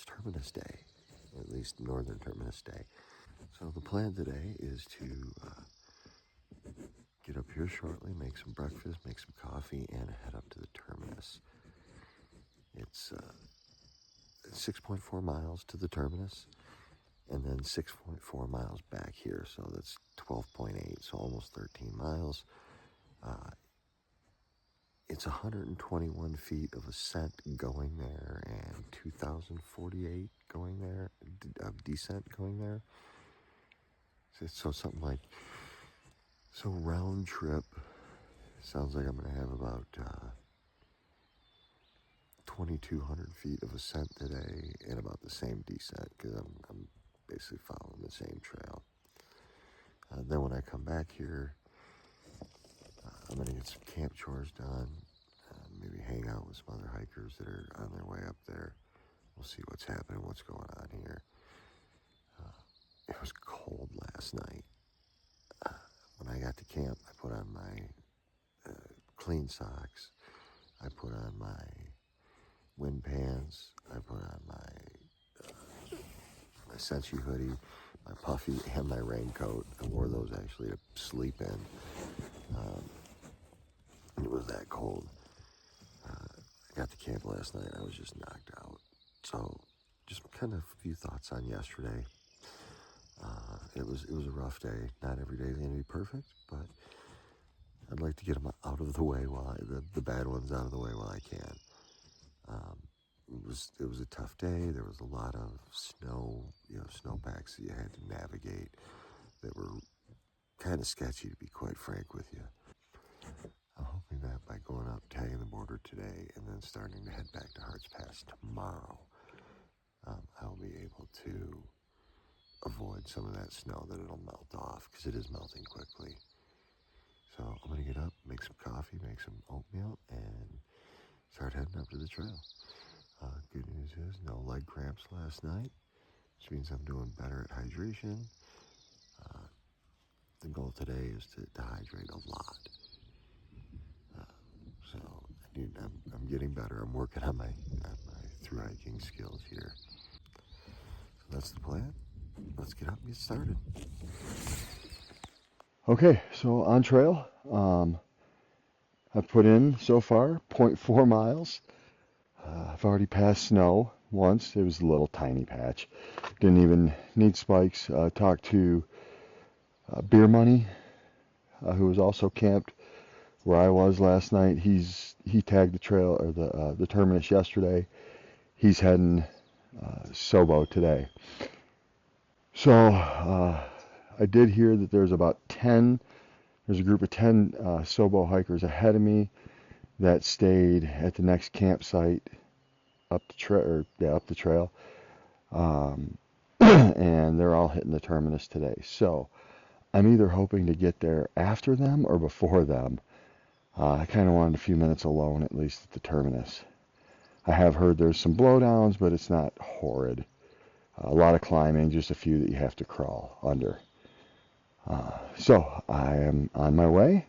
it's Terminus Day, at least Northern Terminus Day. So the plan today is to get up here shortly, make some breakfast, make some coffee, and head up to the terminus. It's 6.4 miles to the terminus, and then 6.4 miles back here, so that's 12.8, so almost 13 miles. It's 121 feet of ascent going there and 2,048 going there, of descent going there. So something like, so round trip, sounds like I'm going to have about 2,200 feet of ascent today and about the same descent, because I'm basically following the same trail. Then when I come back here, I'm going to get some camp chores done, maybe hang out with some other hikers that are on their way up there. We'll see what's happening, what's going on here. It was cold last night. When I got to camp, I put on my clean socks. I put on my wind pants. I put on my Sensi hoodie, my puffy, and my raincoat. I wore those actually to sleep in. It was that cold. I got to camp last night. I was just knocked out. So, just kind of a few thoughts on yesterday. It was a rough day. Not every day is going to be perfect, but I'd like to get them out of the way while the bad ones out of the way while I can. It was a tough day. There was a lot of snow, snowpacks that you had to navigate that were kind of sketchy, to be quite frank with you. I'm hoping that by going up, tagging the border today, and then starting to head back to Harts Pass tomorrow, I'll be able to avoid some of that snow, that it'll melt off, because it is melting quickly. So I'm going to get up, make some coffee, make some oatmeal, and start heading up to the trail. Good news is no leg cramps last night, which means I'm doing better at hydration. The goal today is to hydrate a lot. So I'm getting better. I'm working on my thru-hiking skills here. So that's the plan. Let's get up and get started. Okay, so on trail, I've put in so far 0.4 miles. I've already passed snow once. It was a little tiny patch. Didn't even need spikes. Talked to Beer Money, who was also camped where I was last night. He tagged the trail, or the terminus yesterday. He's heading Sobo today. So I did hear that there's a group of 10 Sobo hikers ahead of me that stayed at the next campsite up the trail. And they're all hitting the terminus today. So I'm either hoping to get there after them or before them. I kind of wanted a few minutes alone, at least at the terminus. I have heard there's some blowdowns, but it's not horrid. A lot of climbing, just a few that you have to crawl under. So I am on my way,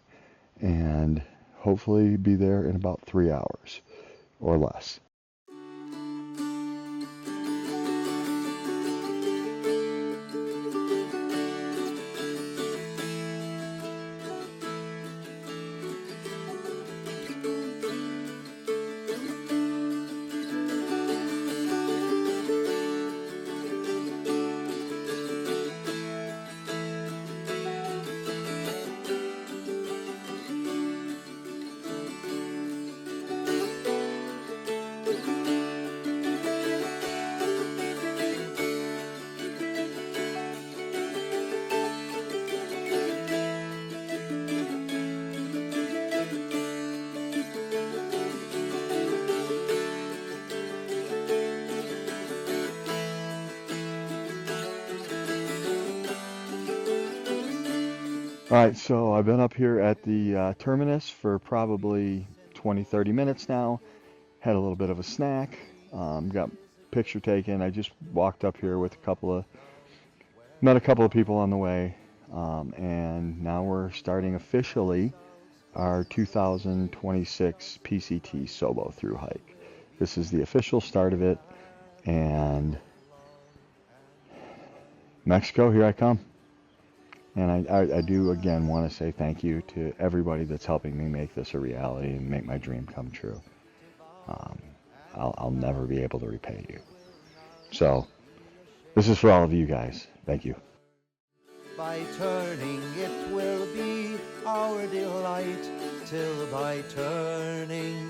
and hopefully be there in about 3 hours or less. All right, so I've been up here at the terminus for probably 20-30 minutes now. Had a little bit of a snack, got picture taken. I just walked up here with met a couple of people on the way, and now we're starting officially our 2026 PCT SOBO Thru-hike. This is the official start of it. And Mexico, here I come. And I do again want to say thank you to everybody that's helping me make this a reality and make my dream come true. I'll never be able to repay you. So this is for all of you guys. Thank you. By turning it will be our delight, till by turning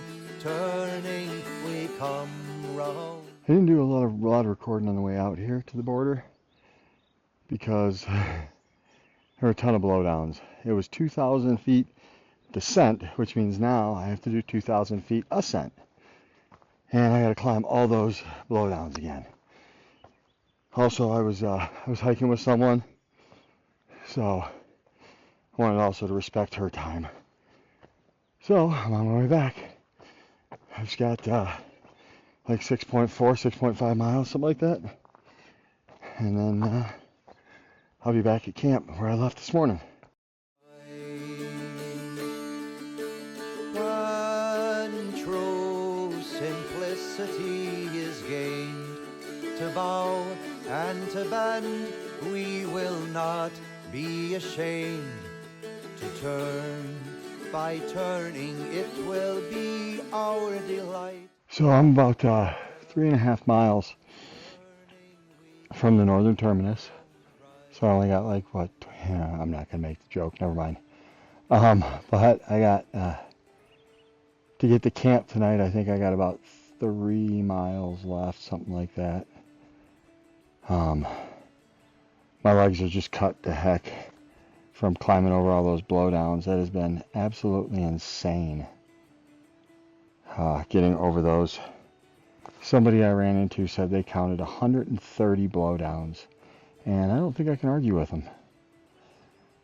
we come round. I didn't do a lot of recording on the way out here to the border because there were a ton of blowdowns. It was 2,000 feet descent, which means now I have to do 2,000 feet ascent. And I got to climb all those blowdowns again. Also, I was hiking with someone, so I wanted also to respect her time. So I'm on my way back. I've just got like 6.4, 6.5 miles, something like that. And then I'll be back at camp where I left this morning. When true simplicity is gained, to bow and to bend, we will not be ashamed. To turn, by turning it will be our delight. So I'm about 3.5 miles from the northern terminus. So I only got like what? Yeah, I'm not gonna make the joke. Never mind. But I got to get to camp tonight. I think I got about 3 miles left, something like that. My legs are just cut to heck from climbing over all those blowdowns. That has been absolutely insane. Getting over those. Somebody I ran into said they counted 130 blowdowns, and I don't think I can argue with them.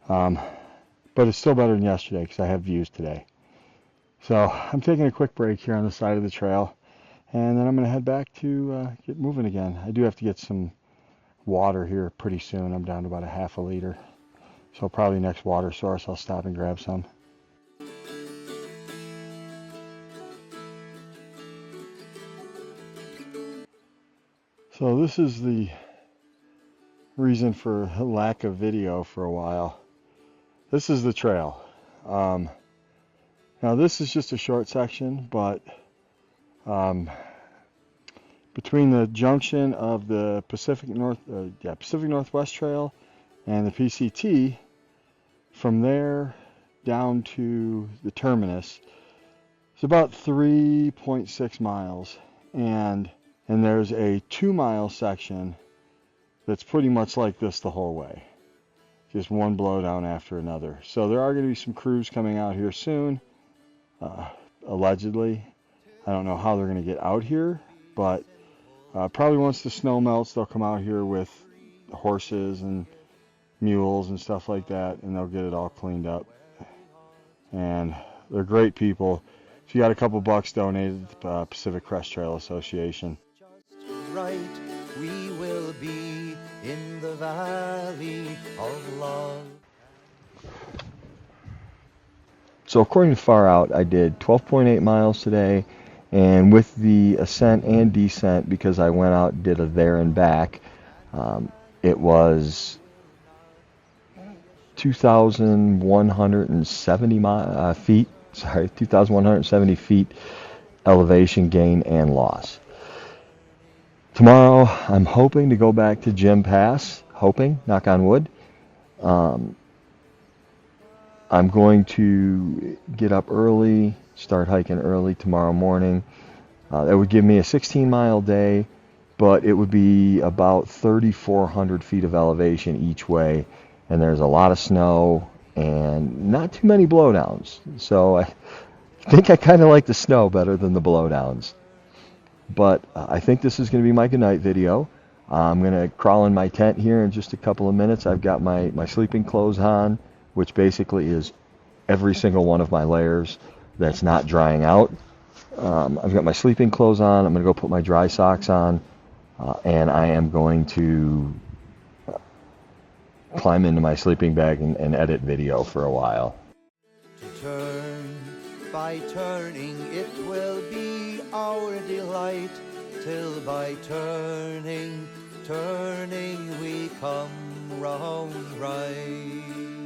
But it's still better than yesterday because I have views today. So I'm taking a quick break here on the side of the trail, and then I'm going to head back to get moving again. I do have to get some water here pretty soon. I'm down to about a half a liter. So probably next water source I'll stop and grab some. So this is the reason for lack of video for a while. This is the trail. Now this is just a short section, but between the junction of the Pacific Northwest Trail and the PCT, from there down to the terminus, it's about 3.6 miles, and there's a 2-mile section that's pretty much like this the whole way. Just one blowdown after another. So there are going to be some crews coming out here soon, allegedly. I don't know how they're going to get out here, but probably once the snow melts, they'll come out here with horses and mules and stuff like that, and they'll get it all cleaned up. And they're great people. If you got a couple bucks, donated to the Pacific Crest Trail Association. Just right, we will be in the valley of love. So according to Far Out, I did 12.8 miles today, and with the ascent and descent, because I went out and did a there and back, it was 2,170 feet. Sorry, 2,170 feet elevation gain and loss. Tomorrow, I'm hoping to go back to Jim Pass. Hoping, knock on wood. I'm going to get up early, start hiking early tomorrow morning. That would give me a 16-mile day, but it would be about 3,400 feet of elevation each way, and there's a lot of snow and not too many blowdowns. So I think I kind of like the snow better than the blowdowns. But I think this is going to be my goodnight video. I'm going to crawl in my tent here in just a couple of minutes. I've got my sleeping clothes on, which basically is every single one of my layers that's not drying out. I've got my sleeping clothes on. I'm going to go put my dry socks on, and I am going to climb into my sleeping bag and edit video for a while. To turn, by turning it will be our delight, till by turning we come round right.